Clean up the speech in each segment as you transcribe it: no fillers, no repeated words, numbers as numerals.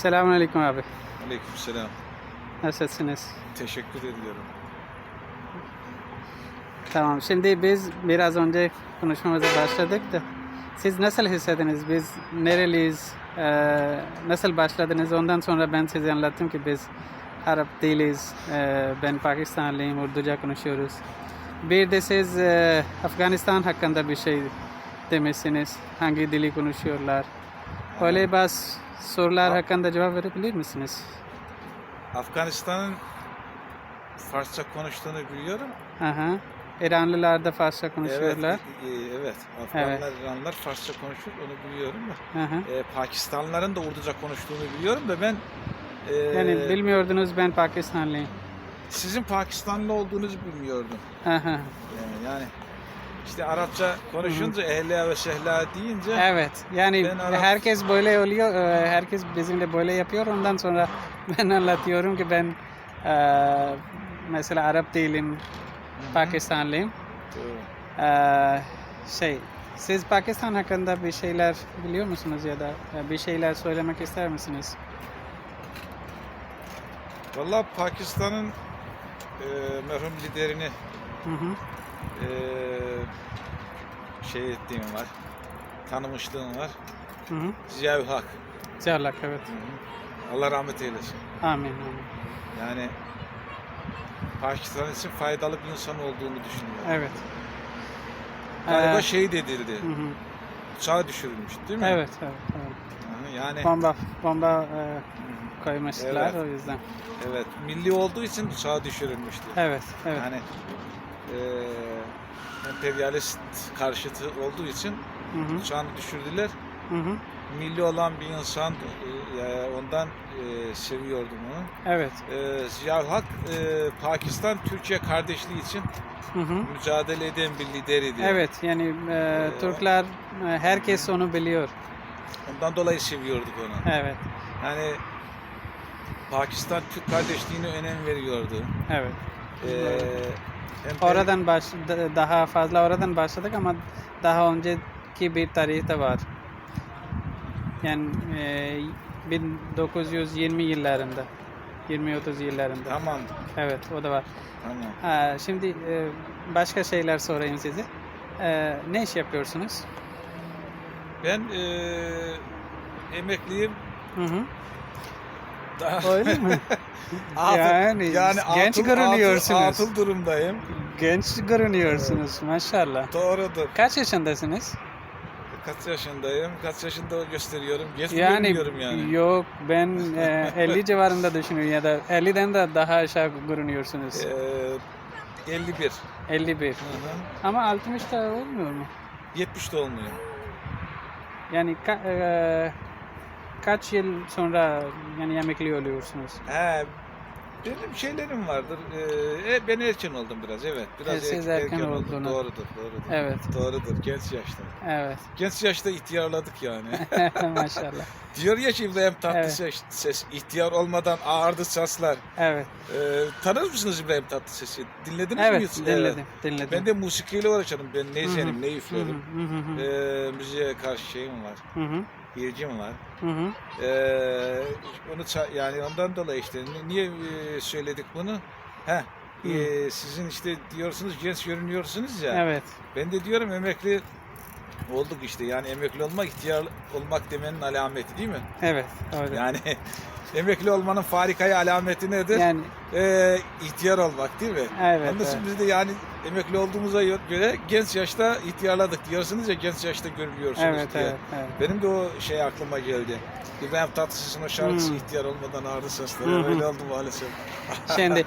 Selamünaleyküm abi. Aleykümselam. Nasılsınız? Teşekkür ediyorum. Tamam. Şimdi biz biraz önce konuşmamıza başladık da siz nasıl hissettiniz? Biz nereliyiz? Nasıl başladınız? Ondan sonra ben size anlattım ki biz Arap değiliz. Ben Pakistanlıyım. Urduca konuşuyoruz. Bir de siz Afganistan hakkında bir şey demişsiniz. Hangi dili konuşuyorlar? Öyle bazı sorular hakkında cevap verebilir misiniz? Afganistan'ın Farsça konuştuğunu biliyorum. Aha. İranlılar da Farsça konuşuyorlar. Evet. Afganlar, İranlılar Farsça konuşur, onu biliyorum da. Aha. Pakistanlıların da Urduca konuştuğunu biliyorum da ben Yani bilmiyordunuz ben Pakistanlıyım. sizin Pakistanlı olduğunuzu bilmiyordum. Aha. Yani işte Arapça konuşunca ehla ve şehla deyince Evet. Yani Ben Arap- herkes böyle oluyor. Herkes bizimle böyle yapıyor. Ondan sonra ben anlatıyorum ki ben mesela Arap değilim. Pakistanlıyım. Siz Pakistan hakkında bir şeyler biliyor musunuz ya da bir şeyler söylemek ister misiniz? vallahi Pakistan'ın merhum liderini Hı hı. şey ettiğim var, tanımışlığım var. Hı hı. Ziya-ül Hak. Cevlak, evet. Allah rahmet eylesin. Amin. Amin. Yani Pakistan için faydalı bir insan olduğunu düşünüyorum. Evet. Galiba şehit edildi. Hı hı. Uçağa düşürülmüş değil mi? Evet, evet, evet. Yani Bomba koymuşlar Evet. o yüzden. evet, milli olduğu için uçağa düşürülmüştü. Evet, evet. Yani emperyalist karşıtı olduğu için Hı hı. uçağını düşürdüler. Hı hı. Milli olan bir insan ondan seviyordum onu. Evet. Ziya-ül Hak Pakistan Türkiye kardeşliği için Hı hı. mücadele eden bir lideriydi. Evet, yani Türkler herkes onu biliyor. Ondan dolayı seviyorduk onu. Evet. Yani Pakistan Türk kardeşliğine önem veriyordu. Evet. Emper- Oradan daha fazla oradan başladık ama daha önceki bir tarih de var. Yani 1920 yıllarında. 20-30 yıllarında. Tamam, Evet, o da var. tamam. Şimdi başka şeyler sorayım size. Ne iş yapıyorsunuz? Ben emekliyim. Hı hı. Daha Öyle mi? atıl, Yani genç görünüyorsunuz. Atıl durumdayım. Genç görünüyorsunuz maşallah. Doğrudur. Kaç yaşındasınız? Kaç yaşındayım? Kaç yaşında gösteriyorum? Geç Yani görünüyorum yani. yok, ben 50 civarında düşünüyorum ya da 50'den de daha aşağı görünüyorsunuz. 51. 51. Hı hı. Ama 60 da olmuyor mu? 70 doğumluyum. Yani kaç yıl sonra yani emekli oluyorsunuz? Benim şeylerim vardır. Ben erken oldum biraz, evet. Biraz Siz erken oldum. oldunuz. Doğrudur. Evet. Doğrudur, genç yaşta. Evet. Genç yaşta ihtiyarladık yani. Maşallah. Diyor ya ki İbrahim Tatlıses, ihtiyar olmadan ağırdı sazlar. Evet. Tanır mısınız İbrahim Tatlıses'i? Dinlediniz mi Evet, hiç? dinledim. Ben de musikiyle uğraşırım. Ben ne izlerim, ne üflerim. Hı hı. Müziğe karşı şeyim var. Hı hı. İlgim var. Hı hı. Yani ondan dolayı işte niye söyledik bunu? Sizin işte diyorsunuz genç görünüyorsunuz ya. Evet. Ben de diyorum emekli olduk işte. Yani emekli olmak ihtiyar olmak demenin alameti değil mi? Evet. Öyle. Yani emekli olmanın farikayı alameti nedir? Yani İhtiyar olmak değil mi? evet. Onun için biz de yani emekli olduğumuza göre genç yaşta ihtiyarladık diyorsunuz ya, genç yaşta görünüyorsunuz Evet, diye. evet. Benim de o şey aklıma geldi. İbrahim Tatlıses'in o şarkısı ihtiyar olmadan ağrı sesleri öyle oldu maalesef. Şimdi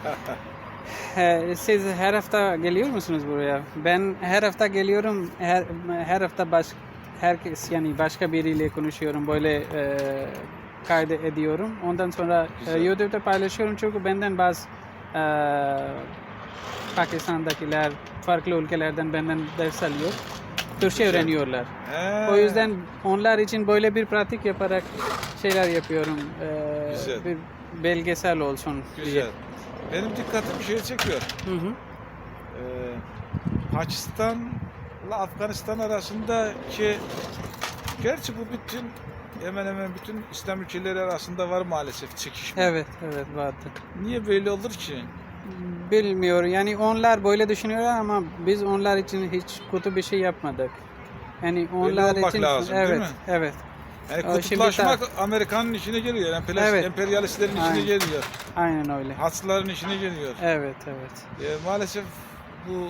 siz her hafta geliyor musunuz buraya? Ben her hafta geliyorum. Her hafta herkes yani başka biriyle konuşuyorum. Böyle kaydediyorum. Ondan sonra Güzel. YouTube'da paylaşıyorum çünkü benden bazı Pakistan'dakiler farklı ülkelerden benden ders alıyor. Türkçe öğreniyorlar. O yüzden onlar için böyle bir pratik yaparak şeyler yapıyorum. Güzel. Bir belgesel olsun diye. Güzel. Benim dikkatimi şey çekiyor. Hı hı. Pakistan'la Afganistan arasındaki, gerçi bu bütün hemen hemen bütün İslam ülkeleri arasında var maalesef çekişme. Evet, evet vardı. Niye böyle olur ki? Bilmiyorum. Yani onlar böyle düşünüyorlar ama biz onlar için hiç kötü bir şey yapmadık. Yani onlar olmak için lazım, değil evet, mi? evet. Yani Şimdi kutuplaşmak Amerika'nın işine geliyor. Evet. Emperyalistlerin işine Aynen. geliyor. Aynen öyle. Haçlıların işine geliyor. Evet, evet. Maalesef bu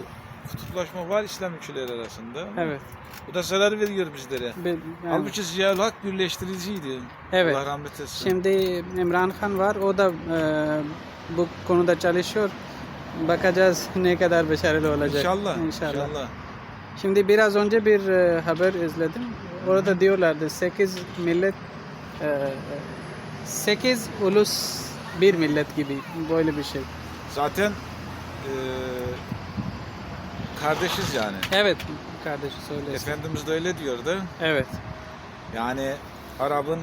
kutuplaşma var İslam ülkeleri arasında. Evet. Bu da zarar veriyor bizlere. Yani, Halbuki Ziya Hak birleştiriciydi. evet. Allah rahmet etsin. Şimdi İmran Khan var. O da bu konuda çalışıyor. Bakacağız ne kadar başarılı olacak. İnşallah. İnşallah. Şimdi biraz önce bir haber izledim. Orada diyorlardı 8 millet 8 ulus bir millet gibi böyle bir şey. Zaten kardeşiz yani. Evet kardeşi söylesin. Efendimiz de öyle diyordu. Evet. Yani Arap'ın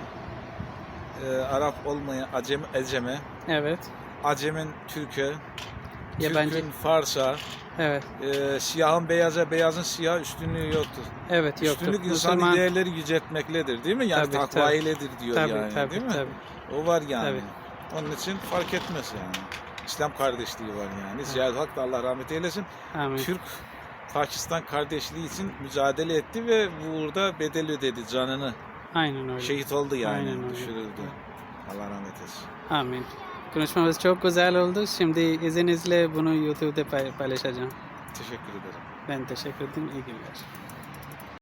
Arap olmayan Ecem'e, Evet. Acemin Türk'e, Yabancı. Türk'ün Fars'a, Evet. siyahın beyaza, beyazın siyah üstünlüğü yoktur. Evet yoktur. Üstünlük insani değerleri yüceltmekledir değil mi? Yani Tabii, takva tabii. iledir diyor Tabii, yani tabii, değil mi? tabii. O var yani. Tabii. Onun için fark etmez yani. İslam kardeşliği var yani. Ziya Hak da Allah rahmet eylesin. Amin. Türk-Pakistan kardeşliği için mücadele etti ve burada bedel ödedi canını. Aynen öyle. Şehit oldu yani. Aynen öyle. Düşürüldü. Allah rahmet etsin. Amin. Konuşmamız çok güzel oldu. Şimdi izninizle bunu YouTube'da paylaşacağım. Teşekkür ederim. Ben teşekkür ederim. İyi günler.